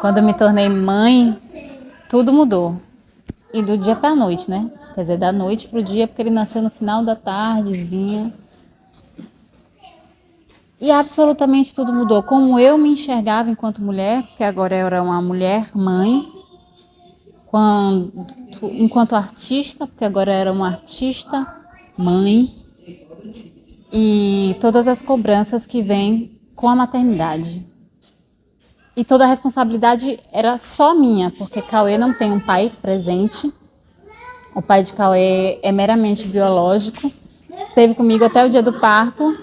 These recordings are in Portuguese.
Quando eu me tornei mãe, tudo mudou. E do dia para a noite, né? Quer dizer, da noite pro dia, porque ele nasceu no final da tardezinha. E absolutamente tudo mudou. Como eu me enxergava enquanto mulher, porque agora eu era uma mulher mãe, enquanto artista, porque agora eu era uma artista mãe, e todas as cobranças que vêm com a maternidade. E toda a responsabilidade era só minha, porque Cauê não tem um pai presente. O pai de Cauê é meramente biológico. Esteve comigo até o dia do parto.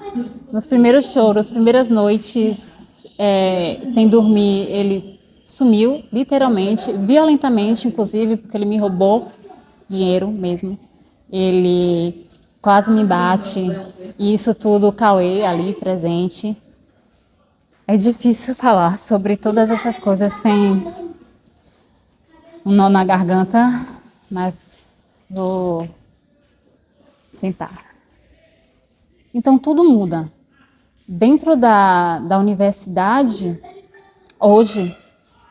Nos primeiros choros, primeiras noites sem dormir, ele sumiu, literalmente, violentamente, inclusive, porque ele me roubou dinheiro mesmo. Ele quase me bate. E isso tudo, o Cauê ali presente. É difícil falar sobre todas essas coisas sem um nó na garganta, mas vou tentar. Então tudo muda. Dentro da universidade, hoje,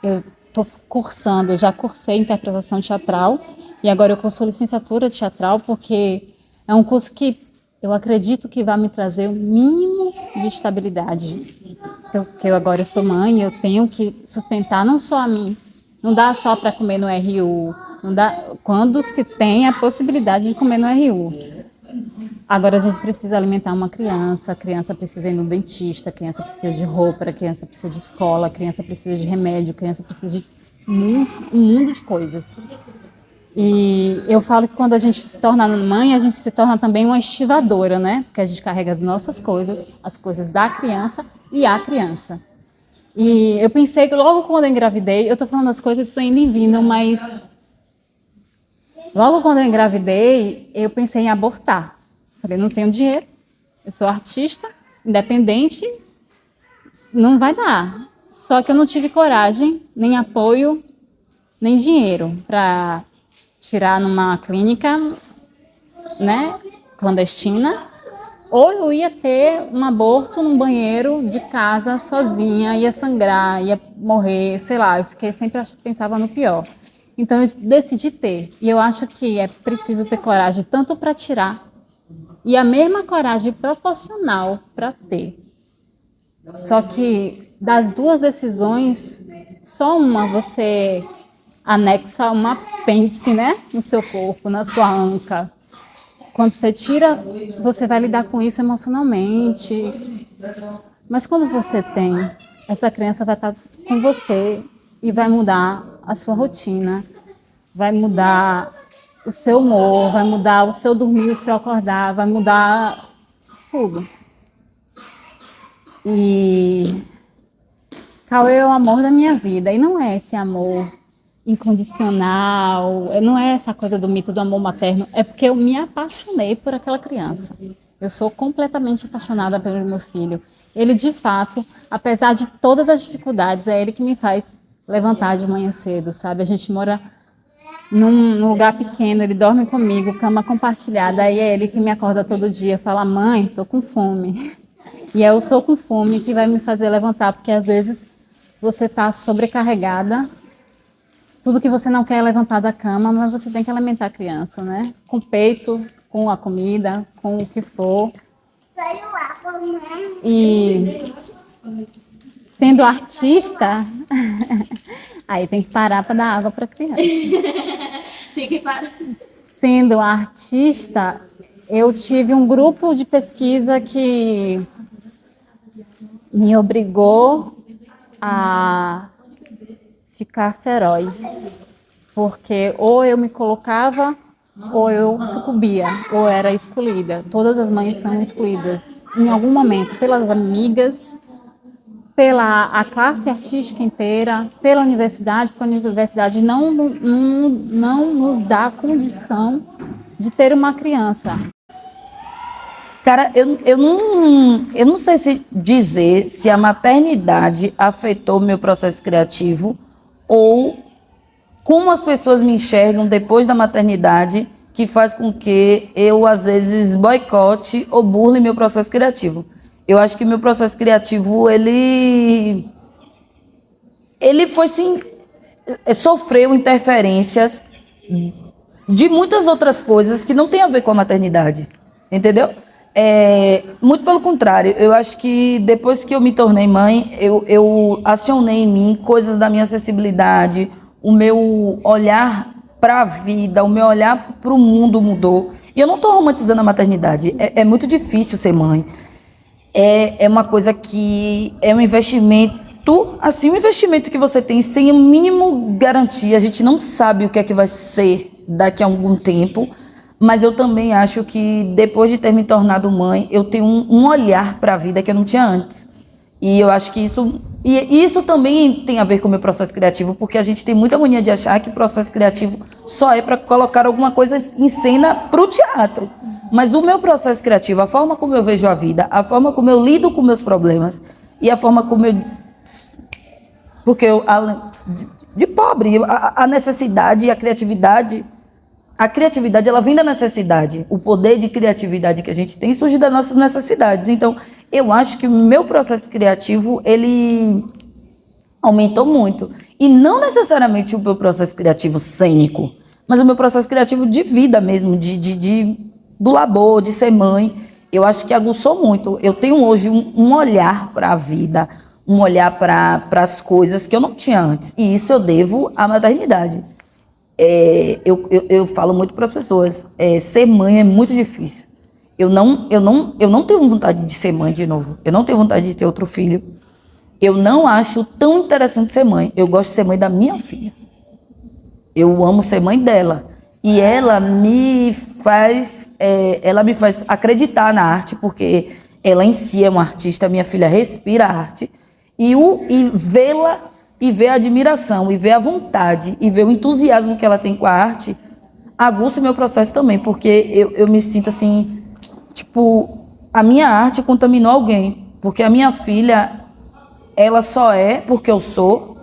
eu estou cursando, eu já cursei interpretação teatral e agora eu curso licenciatura teatral porque é um curso que eu acredito que vai me trazer o mínimo de estabilidade. Porque agora eu sou mãe, eu tenho que sustentar não só a mim, não dá só para comer no RU, não dá, quando se tem a possibilidade de comer no RU. Agora a gente precisa alimentar uma criança, a criança precisa ir no dentista, a criança precisa de roupa, a criança precisa de escola, a criança precisa de remédio, a criança precisa de um mundo de coisas. E eu falo que quando a gente se torna mãe, a gente se torna também uma estivadora, né? Porque a gente carrega as nossas coisas, as coisas da criança e a criança. E eu pensei que logo quando eu engravidei, eu tô falando as coisas que estão indo e vindo, mas logo quando eu engravidei, eu pensei em abortar. Falei, não tenho dinheiro, eu sou artista, independente, não vai dar. Só que eu não tive coragem, nem apoio, nem dinheiro para tirar numa clínica, né, clandestina, ou eu ia ter um aborto num banheiro de casa sozinha, ia sangrar, ia morrer, sei lá, eu fiquei sempre pensava no pior. Então eu decidi ter, e eu acho que é preciso ter coragem tanto para tirar e a mesma coragem proporcional para ter. Só que das duas decisões, só uma você anexa um apêndice, né, no seu corpo, na sua anca. Quando você tira, você vai lidar com isso emocionalmente. Mas quando você tem, essa criança vai estar com você e vai mudar a sua rotina, vai mudar o seu humor, vai mudar o seu dormir, o seu acordar, vai mudar tudo. E Cauê é o amor da minha vida. E não é esse amor incondicional, não é essa coisa do mito do amor materno, é porque eu me apaixonei por aquela criança. Eu sou completamente apaixonada pelo meu filho. Ele, de fato, apesar de todas as dificuldades, é ele que me faz levantar de manhã cedo, sabe? A gente mora num lugar pequeno, ele dorme comigo, cama compartilhada, aí é ele que me acorda todo dia, fala, mãe, tô com fome. E é eu tô com fome que vai me fazer levantar, porque às vezes você tá sobrecarregada, tudo que você não quer é levantar da cama, mas você tem que alimentar a criança, né? Com peito, com a comida, com o que for. E sendo artista, aí tem que parar para dar água para a criança. Tem que parar. Sendo artista, eu tive um grupo de pesquisa que me obrigou a ficar feroz, porque ou eu me colocava ou eu sucumbia, ou era excluída. Todas as mães são excluídas em algum momento pelas amigas, pela a classe artística inteira, pela universidade, porque a universidade não nos dá a condição de ter uma criança. Cara, eu não sei se dizer se a maternidade afetou o meu processo criativo ou como as pessoas me enxergam depois da maternidade que faz com que eu, às vezes, boicote ou burle meu processo criativo. Eu acho que meu processo criativo, ele ele foi sim, sofreu interferências de muitas outras coisas que não tem a ver com a maternidade, entendeu? Muito pelo contrário, eu acho que depois que eu me tornei mãe, eu acionei em mim coisas da minha acessibilidade, o meu olhar para a vida, o meu olhar para o mundo mudou. E eu não estou romantizando a maternidade, é muito difícil ser mãe. É uma coisa que é um investimento, assim, um investimento que você tem sem o mínimo garantia. A gente não sabe o que é que vai ser daqui a algum tempo, mas eu também acho que depois de ter me tornado mãe, eu tenho um olhar para a vida que eu não tinha antes. E eu acho que isso também tem a ver com o meu processo criativo, porque a gente tem muita mania de achar que o processo criativo só é para colocar alguma coisa em cena para o teatro. Mas o meu processo criativo, a forma como eu vejo a vida, a forma como eu lido com meus problemas e a forma como eu... Porque de pobre, a necessidade e a criatividade ela vem da necessidade. O poder de criatividade que a gente tem surge das nossas necessidades. Então, eu acho que o meu processo criativo, ele aumentou muito. E não necessariamente o meu processo criativo cênico, mas o meu processo criativo de vida mesmo, do labor, de ser mãe. Eu acho que aguçou muito. Eu tenho hoje um olhar para a vida, um olhar para as coisas que eu não tinha antes. E isso eu devo à maternidade. Eu falo muito para as pessoas, ser mãe é muito difícil. Eu não tenho vontade de ser mãe de novo. Eu não tenho vontade de ter outro filho. Eu não acho tão interessante ser mãe. Eu gosto de ser mãe da minha filha. Eu amo ser mãe dela. E ela me faz acreditar na arte, porque ela em si é uma artista, minha filha respira a arte. E vê-la, e ver a admiração, e ver a vontade, e ver o entusiasmo que ela tem com a arte, aguça o meu processo também, porque eu me sinto assim, tipo, a minha arte contaminou alguém, porque a minha filha, ela só é porque eu sou,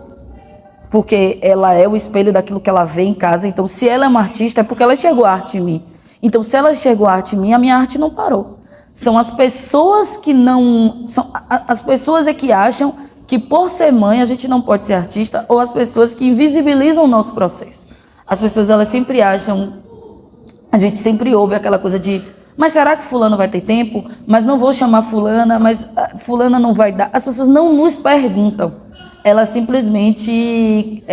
porque ela é o espelho daquilo que ela vê em casa. Então, se ela é uma artista, é porque ela enxergou a arte em mim. Então, se ela enxergou a arte em mim, a minha arte não parou. São as pessoas que não... As pessoas é que acham que por ser mãe a gente não pode ser artista, ou as pessoas que invisibilizam o nosso processo. As pessoas, elas sempre acham... A gente sempre ouve aquela coisa de... Mas será que fulano vai ter tempo? Mas não vou chamar fulana, mas fulana não vai dar. As pessoas não nos perguntam. Elas simplesmente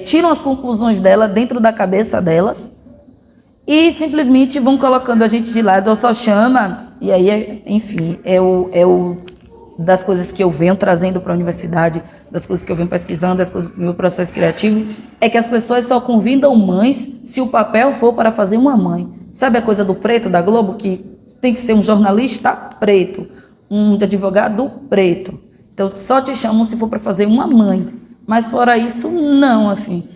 tiram as conclusões dela dentro da cabeça delas e simplesmente vão colocando a gente de lado, ou só chama. E aí, enfim, das coisas que eu venho trazendo para a universidade, das coisas que eu venho pesquisando, das coisas do meu processo criativo, é que as pessoas só convidam mães se o papel for para fazer uma mãe. Sabe a coisa do preto da Globo, que tem que ser um jornalista preto, um advogado preto. Então, só te chamam se for para fazer uma mãe. Mas fora isso, não, assim.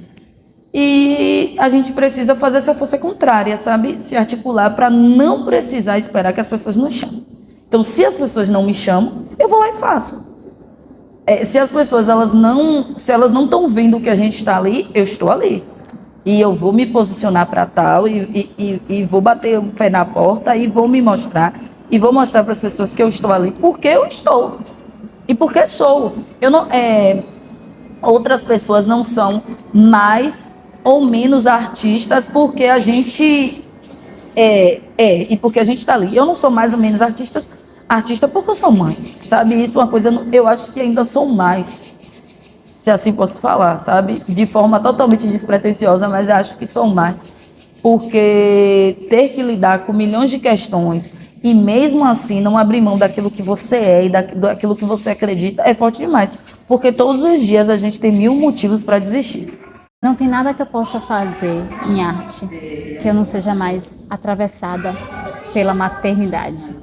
E a gente precisa fazer essa força contrária, sabe? Se articular para não precisar esperar que as pessoas nos chamem. Então, se as pessoas não me chamam, eu vou lá e faço. Se as pessoas elas não estão vendo que a gente está ali, eu estou ali. E eu vou me posicionar para tal, e vou bater o pé na porta, e vou me mostrar. E vou mostrar para as pessoas que eu estou ali, porque eu estou. E porque sou. Outras pessoas não são mais ou menos artistas porque a gente e porque a gente está ali. Eu não sou mais ou menos artista porque eu sou mãe, sabe? Isso é uma coisa, eu acho que ainda sou mais, se assim posso falar, sabe? De forma totalmente despretensiosa, mas eu acho que sou mais. Porque ter que lidar com milhões de questões e mesmo assim não abrir mão daquilo que você é e daquilo que você acredita é forte demais. Porque todos os dias a gente tem 1000 motivos para desistir. Não tem nada que eu possa fazer em arte que eu não seja mais atravessada pela maternidade.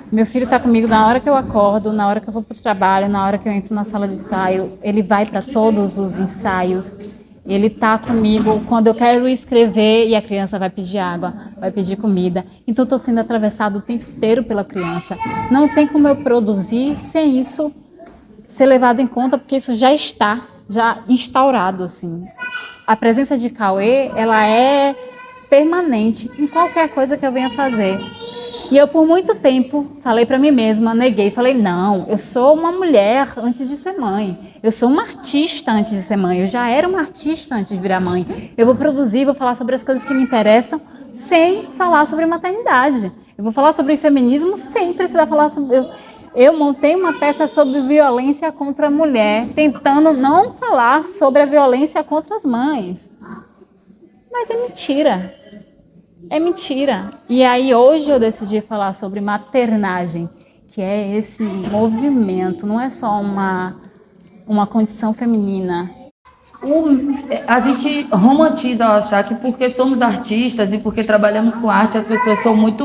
Meu filho está comigo na hora que eu acordo, na hora que eu vou para o trabalho, na hora que eu entro na sala de ensaio. Ele vai para todos os ensaios. Ele está comigo quando eu quero escrever e a criança vai pedir água, vai pedir comida. Então, estou sendo atravessado o tempo inteiro pela criança. Não tem como eu produzir sem isso ser levado em conta, porque isso já está instaurado, assim. A presença de Cauê, ela é permanente em qualquer coisa que eu venha fazer. E eu, por muito tempo, falei para mim mesma, neguei, falei, não, eu sou uma mulher antes de ser mãe, eu sou uma artista antes de ser mãe, eu já era uma artista antes de virar mãe, eu vou produzir, vou falar sobre as coisas que me interessam, sem falar sobre maternidade, eu vou falar sobre feminismo sem precisar falar sobre... Eu montei uma peça sobre violência contra a mulher, tentando não falar sobre a violência contra as mães. Mas é mentira. É mentira. E aí hoje eu decidi falar sobre maternagem, que é esse movimento, não é só uma condição feminina. A gente romantiza ao achar que porque somos artistas e porque trabalhamos com arte, as pessoas são muito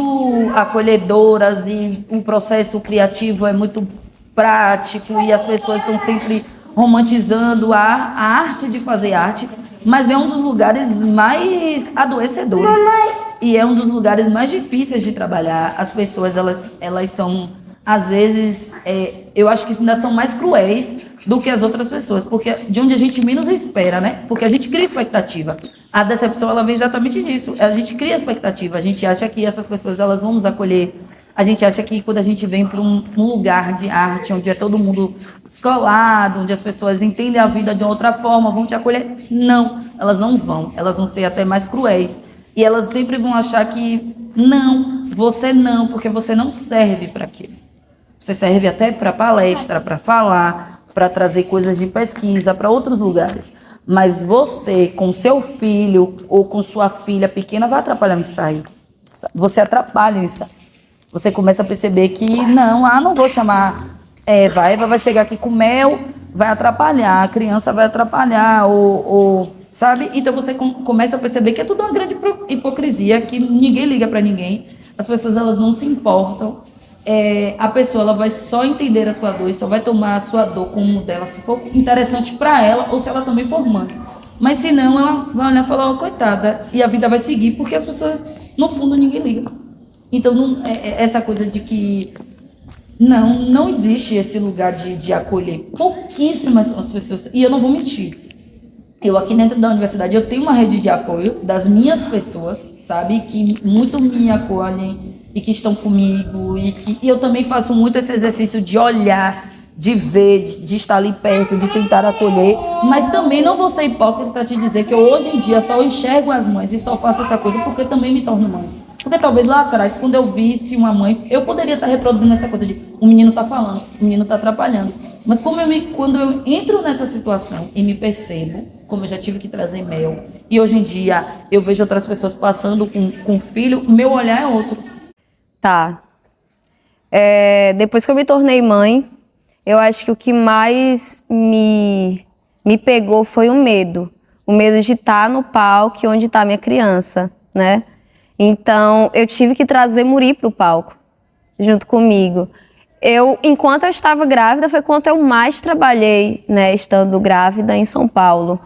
acolhedoras e o processo criativo é muito prático e as pessoas estão sempre romantizando a arte de fazer arte, mas é um dos lugares mais adoecedores e é um dos lugares mais difíceis de trabalhar. As pessoas, elas são, às vezes, eu acho que ainda são mais cruéis do que as outras pessoas, porque de onde a gente menos espera, né? Porque a gente cria expectativa. A decepção, ela vem exatamente disso. A gente cria expectativa, a gente acha que essas pessoas, elas vão nos acolher. A gente acha que quando a gente vem para um lugar de arte, onde é todo mundo escolado, onde as pessoas entendem a vida de uma outra forma, vão te acolher. Não, elas não vão. Elas vão ser até mais cruéis. E elas sempre vão achar que não, você não, porque você não serve para aquilo. Você serve até para palestra, para falar, para trazer coisas de pesquisa para outros lugares. Mas você, com seu filho ou com sua filha pequena, vai atrapalhar o ensaio. Você atrapalha o ensaio. Você começa a perceber que não vou chamar Eva. A Eva vai chegar aqui com mel, vai atrapalhar, a criança vai atrapalhar, sabe? Então você começa a perceber que é tudo uma grande hipocrisia, que ninguém liga para ninguém, as pessoas, elas não se importam. A pessoa, ela vai só entender a sua dor e só vai tomar a sua dor como dela, se for interessante para ela ou se ela também for mãe. Mas se não, ela vai olhar e falar, oh, coitada, e a vida vai seguir, porque as pessoas, no fundo, ninguém liga. Então, essa coisa de que não existe esse lugar de acolher. Pouquíssimas são as pessoas, e eu não vou mentir. Eu aqui dentro da universidade, eu tenho uma rede de apoio das minhas pessoas, sabe, que muito me acolhem e que estão comigo, e eu também faço muito esse exercício de olhar, de ver, de estar ali perto, de tentar acolher, mas também não vou ser hipócrita para te dizer que eu hoje em dia só enxergo as mães e só faço essa coisa porque eu também me torno mãe. Porque talvez lá atrás, quando eu visse uma mãe, eu poderia estar reproduzindo essa coisa de o menino está falando, o menino está atrapalhando. Mas quando eu entro nessa situação e me percebo, como eu já tive que trazer mel, e hoje em dia eu vejo outras pessoas passando com filho, o meu olhar é outro. Tá. Depois que eu me tornei mãe, eu acho que o que mais me pegou foi o medo. O medo de estar no palco onde está minha criança, né? Então, eu tive que trazer Muri para o palco, junto comigo. Enquanto eu estava grávida, foi quando eu mais trabalhei, né, estando grávida em São Paulo.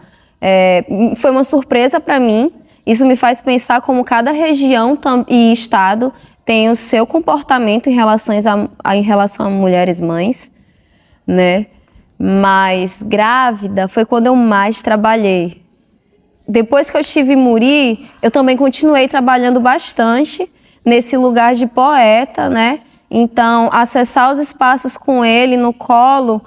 Foi uma surpresa para mim. Isso me faz pensar como cada região e estado tem o seu comportamento em relação a mulheres mães, né? Mas grávida foi quando eu mais trabalhei. Depois que eu tive Muri, eu também continuei trabalhando bastante nesse lugar de poeta, né? Então, acessar os espaços com ele no colo,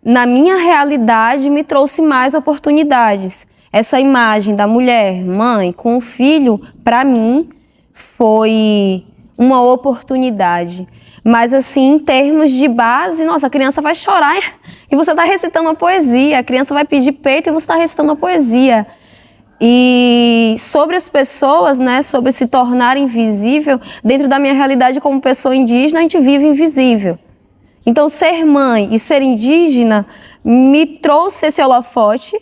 na minha realidade, me trouxe mais oportunidades. Essa imagem da mulher, mãe, com o filho, para mim, foi uma oportunidade. Mas, assim, em termos de base, nossa, a criança vai chorar e você está recitando uma poesia. A criança vai pedir peito e você está recitando uma poesia. E sobre as pessoas, né, sobre se tornar invisível, dentro da minha realidade como pessoa indígena, a gente vive invisível. Então, ser mãe e ser indígena me trouxe esse holofote,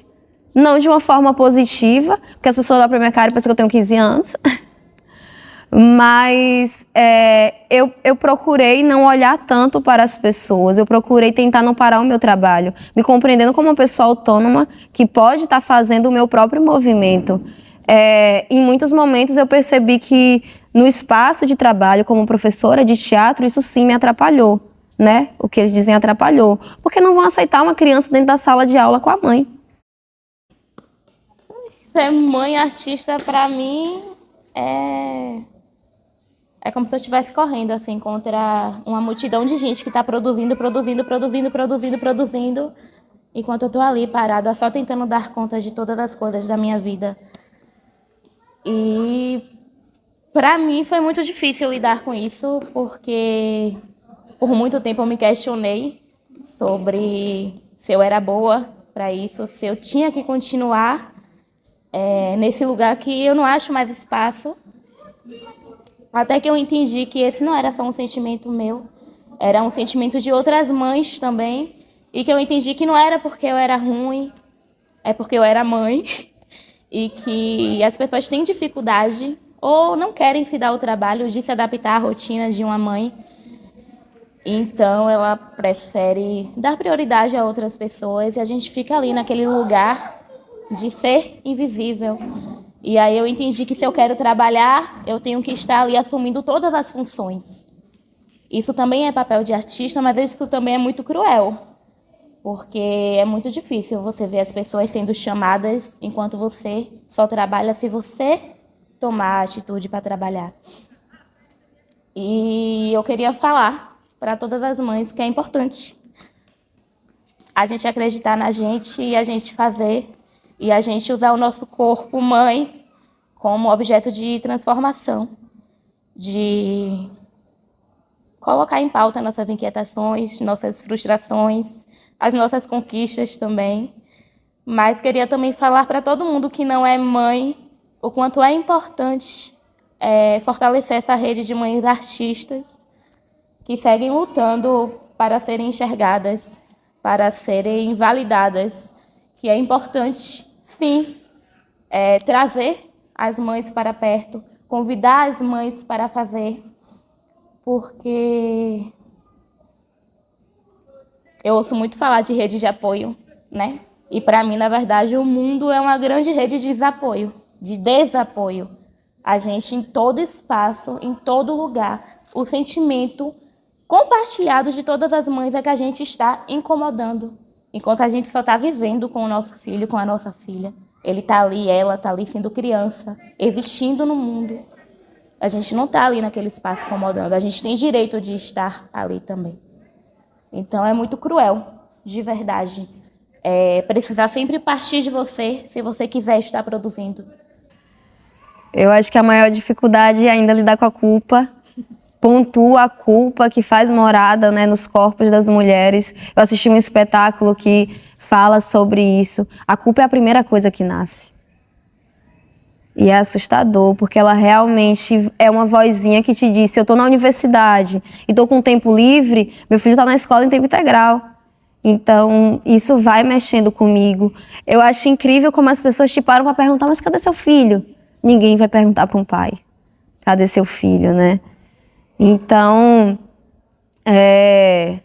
não de uma forma positiva, porque as pessoas olham para minha cara e pensam que eu tenho 15 anos, mas eu procurei não olhar tanto para as pessoas, eu procurei tentar não parar o meu trabalho, me compreendendo como uma pessoa autônoma que pode estar fazendo o meu próprio movimento. Em muitos momentos eu percebi que no espaço de trabalho, como professora de teatro, isso sim me atrapalhou, né? O que eles dizem atrapalhou, porque não vão aceitar uma criança dentro da sala de aula com a mãe. Ser mãe artista, para mim, É como se eu estivesse correndo, assim, contra uma multidão de gente que está produzindo, enquanto eu estou ali parada, só tentando dar conta de todas as coisas da minha vida. E para mim foi muito difícil lidar com isso, porque por muito tempo eu me questionei sobre se eu era boa para isso, se eu tinha que continuar nesse lugar que eu não acho mais espaço. Até que eu entendi que esse não era só um sentimento meu, era um sentimento de outras mães também, e que eu entendi que não era porque eu era ruim, é porque eu era mãe, e que as pessoas têm dificuldade ou não querem se dar o trabalho de se adaptar à rotina de uma mãe. Então ela prefere dar prioridade a outras pessoas e a gente fica ali naquele lugar de ser invisível. E aí eu entendi que se eu quero trabalhar, eu tenho que estar ali assumindo todas as funções. Isso também é papel de artista, mas isso também é muito cruel, porque é muito difícil você ver as pessoas sendo chamadas enquanto você só trabalha se você tomar a atitude para trabalhar. E eu queria falar para todas as mães que é importante a gente acreditar na gente e a gente fazer, e a gente usar o nosso corpo mãe como objeto de transformação, de colocar em pauta nossas inquietações, nossas frustrações, as nossas conquistas também. Mas queria também falar para todo mundo que não é mãe o quanto é importante fortalecer essa rede de mães artistas que seguem lutando para serem enxergadas, para serem validadas, que é importante, sim, trazer as mães para perto, convidar as mães para fazer, porque eu ouço muito falar de rede de apoio, né? E para mim, na verdade, o mundo é uma grande rede de desapoio, de desapoio. A gente, em todo espaço, em todo lugar, o sentimento compartilhado de todas as mães é que a gente está incomodando, enquanto a gente só está vivendo com o nosso filho, com a nossa filha. Ele está ali, ela está ali sendo criança, existindo no mundo. A gente não está ali naquele espaço incomodando, a gente tem direito de estar ali também. Então é muito cruel, de verdade. Precisar sempre partir de você, se você quiser estar produzindo. Eu acho que a maior dificuldade é ainda lidar com a culpa. Pontua a culpa que faz morada, né, nos corpos das mulheres. Eu assisti um espetáculo que fala sobre isso. A culpa é a primeira coisa que nasce. E é assustador, porque ela realmente é uma vozinha que te diz: se eu estou na universidade e estou com tempo livre, meu filho está na escola em tempo integral. Então, isso vai mexendo comigo. Eu acho incrível como as pessoas te param para perguntar: mas cadê seu filho? Ninguém vai perguntar para um pai: cadê seu filho, né? Então, é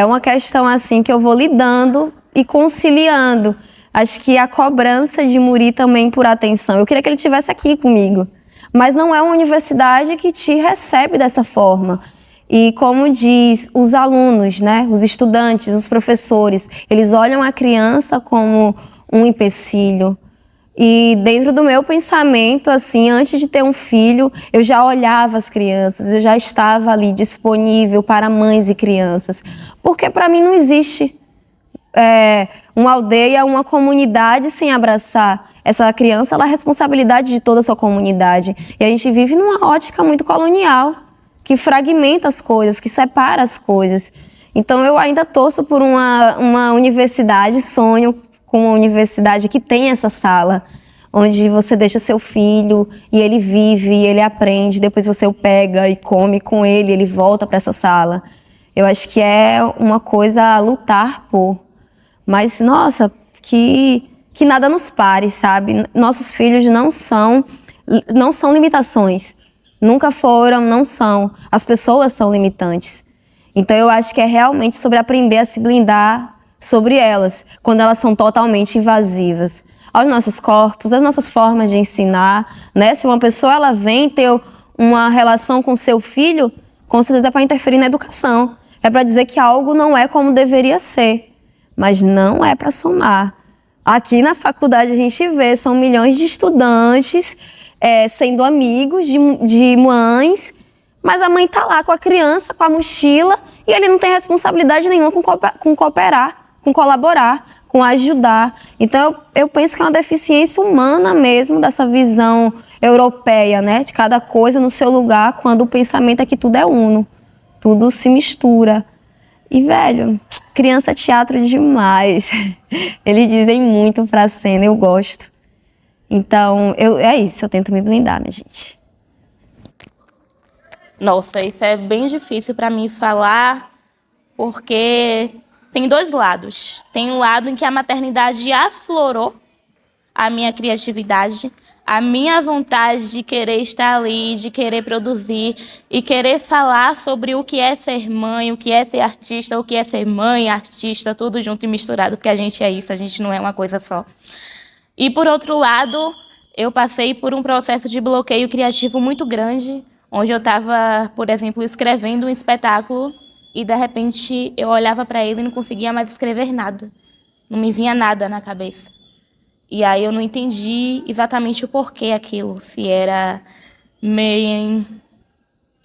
uma questão assim que eu vou lidando e conciliando. Acho que a cobrança de Muri também por atenção. Eu queria que ele estivesse aqui comigo, mas não é uma universidade que te recebe dessa forma. E como diz os alunos, né, os estudantes, os professores, eles olham a criança como um empecilho. E dentro do meu pensamento, assim, antes de ter um filho, eu já olhava as crianças, eu já estava ali disponível para mães e crianças. Porque para mim não existe uma aldeia, uma comunidade sem abraçar essa criança. Ela é responsabilidade de toda a sua comunidade. E a gente vive numa ótica muito colonial, que fragmenta as coisas, que separa as coisas. Então eu ainda torço por uma universidade, sonho com uma universidade que tem essa sala, onde você deixa seu filho e ele vive, e ele aprende, depois você o pega e come com ele, ele volta para essa sala. Eu acho que é uma coisa a lutar por. Mas, nossa, que nada nos pare, sabe? Nossos filhos não são limitações. Nunca foram, não são. As pessoas são limitantes. Então, eu acho que é realmente sobre aprender a se blindar sobre elas, quando elas são totalmente invasivas aos nossos corpos, às nossas formas de ensinar, né? Se uma pessoa ela vem ter uma relação com seu filho, com certeza é para interferir na educação, é para dizer que algo não é como deveria ser, mas não é para somar. Aqui na faculdade a gente vê, são milhões de estudantes sendo amigos de mães mas a mãe tá lá com a criança, com a mochila, e ele não tem responsabilidade nenhuma com cooperar, com colaborar, com ajudar. Então, eu penso que é uma deficiência humana mesmo, dessa visão europeia, né? De cada coisa no seu lugar, quando o pensamento é que tudo é uno, tudo se mistura. E, velho, criança é teatro demais. Eles dizem muito pra cena, eu gosto. Então, é isso, eu tento me blindar, minha gente. Nossa, isso é bem difícil para mim falar, porque tem dois lados. Tem um lado em que a maternidade aflorou a minha criatividade, a minha vontade de querer estar ali, de querer produzir e querer falar sobre o que é ser mãe, o que é ser artista, o que é ser mãe, artista, tudo junto e misturado, porque a gente é isso, a gente não é uma coisa só. E, por outro lado, eu passei por um processo de bloqueio criativo muito grande, onde eu estava, por exemplo, escrevendo um espetáculo e, de repente, eu olhava para ele e não conseguia mais escrever nada. Não me vinha nada na cabeça. E aí eu não entendi exatamente o porquê aquilo, se era meio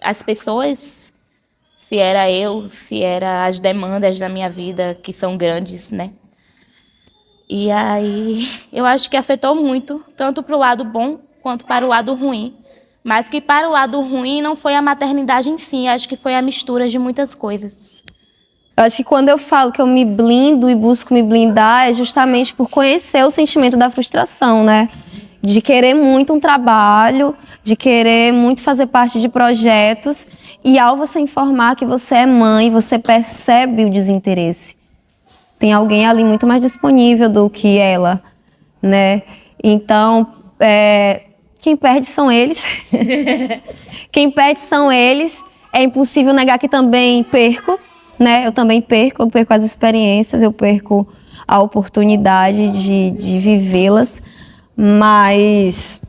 as pessoas, se era eu, se era as demandas da minha vida, que são grandes, né? E aí eu acho que afetou muito, tanto para o lado bom quanto para o lado ruim. Mas que para o lado ruim não foi a maternidade em si, acho que foi a mistura de muitas coisas. Eu acho que quando eu falo que eu me blindo e busco me blindar é justamente por conhecer o sentimento da frustração, né? De querer muito um trabalho, de querer muito fazer parte de projetos e ao você informar que você é mãe, você percebe o desinteresse. Tem alguém ali muito mais disponível do que ela, né? Então, quem perde são eles. Quem perde são eles. É impossível negar que também perco, né? Eu também perco as experiências, eu perco a oportunidade de vivê-las, mas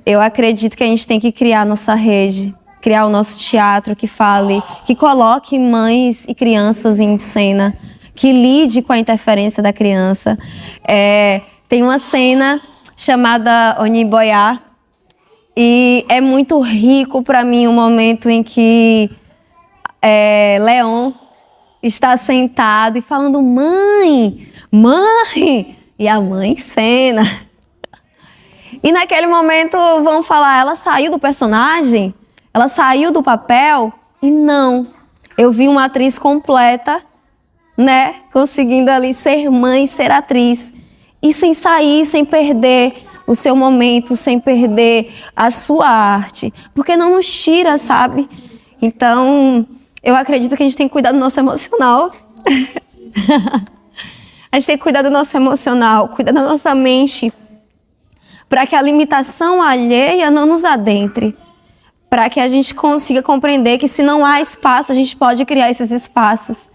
eu acredito que a gente tem que criar a nossa rede, criar o nosso teatro que fale, que coloque mães e crianças em cena, que lide com a interferência da criança. Tem uma cena chamada Oniboiá, e é muito rico para mim o momento em que Leon está sentado e falando, mãe, mãe, e a mãe em cena. E naquele momento vão falar, ela saiu do personagem? Ela saiu do papel? E não, eu vi uma atriz completa, né, conseguindo ali ser mãe, ser atriz. E sem sair, sem perder o seu momento, sem perder a sua arte. Porque não nos tira, sabe? Então, eu acredito que a gente tem que cuidar do nosso emocional. A gente tem que cuidar do nosso emocional, cuidar da nossa mente, para que a limitação alheia não nos adentre. Para que a gente consiga compreender que se não há espaço, a gente pode criar esses espaços.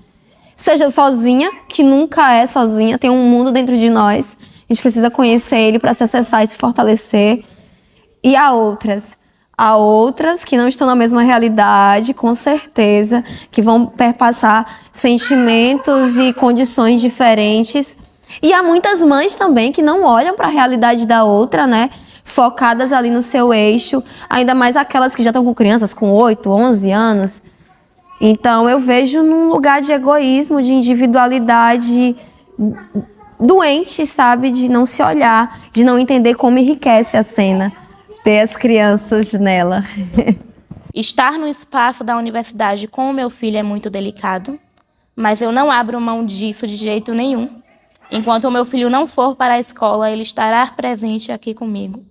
Seja sozinha, que nunca é sozinha, tem um mundo dentro de nós. A gente precisa conhecer ele para se acessar e se fortalecer. E há outras que não estão na mesma realidade, com certeza, que vão perpassar sentimentos e condições diferentes. E há muitas mães também que não olham para a realidade da outra, né? Focadas ali no seu eixo, ainda mais aquelas que já estão com crianças com 8, 11 anos. Então, eu vejo num lugar de egoísmo, de individualidade doente, sabe? De não se olhar, de não entender como enriquece a cena, ter as crianças nela. Estar no espaço da universidade com o meu filho é muito delicado, mas eu não abro mão disso de jeito nenhum. Enquanto o meu filho não for para a escola, ele estará presente aqui comigo.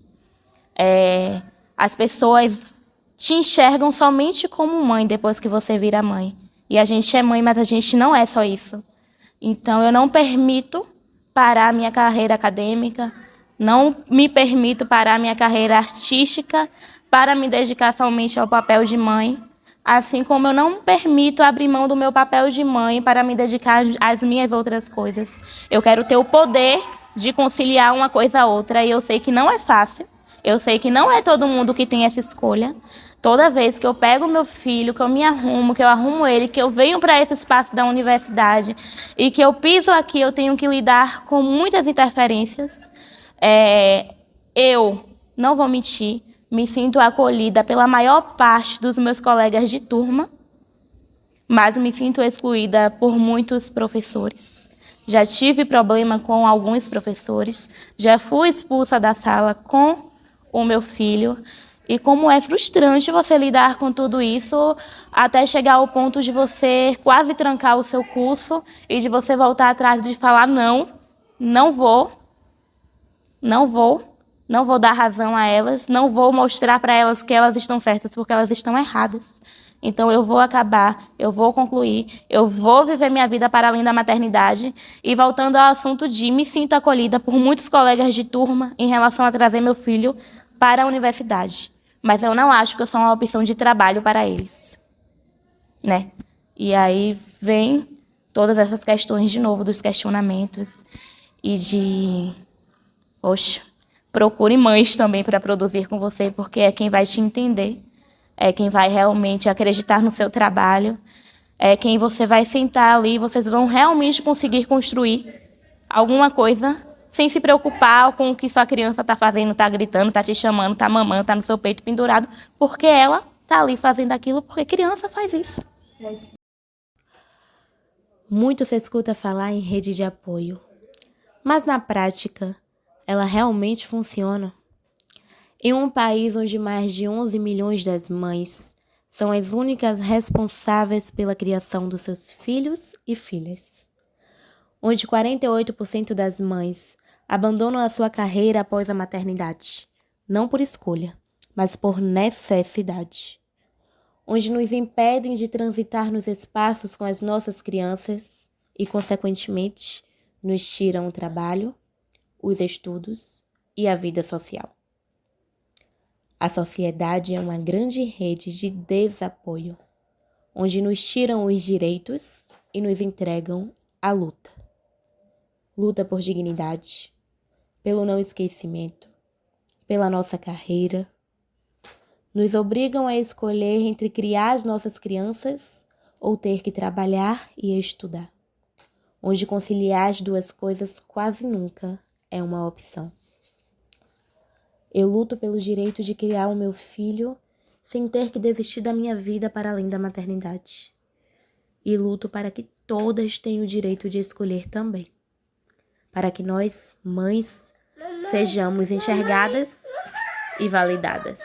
As pessoas te enxergam somente como mãe depois que você vira mãe. E a gente é mãe, mas a gente não é só isso. Então, eu não permito parar a minha carreira acadêmica, não me permito parar a minha carreira artística para me dedicar somente ao papel de mãe, assim como eu não permito abrir mão do meu papel de mãe para me dedicar às minhas outras coisas. Eu quero ter o poder de conciliar uma coisa a outra, e eu sei que não é fácil, eu sei que não é todo mundo que tem essa escolha. Toda vez que eu pego meu filho, que eu me arrumo, que eu arrumo ele, que eu venho para esse espaço da universidade e que eu piso aqui, eu tenho que lidar com muitas interferências. Eu não vou mentir, me sinto acolhida pela maior parte dos meus colegas de turma, mas me sinto excluída por muitos professores. Já tive problema com alguns professores, já fui expulsa da sala com o meu filho. E como é frustrante você lidar com tudo isso até chegar ao ponto de você quase trancar o seu curso e de você voltar atrás de falar não vou dar razão a elas, não vou mostrar para elas que elas estão certas porque elas estão erradas. Então eu vou acabar, eu vou concluir, eu vou viver minha vida para além da maternidade. E voltando ao assunto de me sinto acolhida por muitos colegas de turma em relação a trazer meu filho para a universidade. Mas eu não acho que eu sou uma opção de trabalho para eles, né? E aí vem todas essas questões de novo, dos questionamentos e de... Poxa, procure mães também para produzir com você, porque é quem vai te entender, é quem vai realmente acreditar no seu trabalho, é quem você vai sentar ali e vocês vão realmente conseguir construir alguma coisa sem se preocupar com o que sua criança está fazendo, está gritando, está te chamando, está mamando, está no seu peito pendurado, porque ela está ali fazendo aquilo, porque criança faz isso. Muito se escuta falar em rede de apoio, mas na prática, ela realmente funciona? Em um país onde mais de 11 milhões das mães são as únicas responsáveis pela criação dos seus filhos e filhas, onde 48% das mães abandonam a sua carreira após a maternidade, não por escolha, mas por necessidade, onde nos impedem de transitar nos espaços com as nossas crianças e, consequentemente, nos tiram o trabalho, os estudos e a vida social. A sociedade é uma grande rede de desapoio, onde nos tiram os direitos e nos entregam a luta. Luta por dignidade, pelo não esquecimento, pela nossa carreira. Nos obrigam a escolher entre criar as nossas crianças ou ter que trabalhar e estudar, onde conciliar as duas coisas quase nunca é uma opção. Eu luto pelo direito de criar o meu filho sem ter que desistir da minha vida para além da maternidade. E luto para que todas tenham o direito de escolher também. Para que nós, mães, sejamos enxergadas e validadas.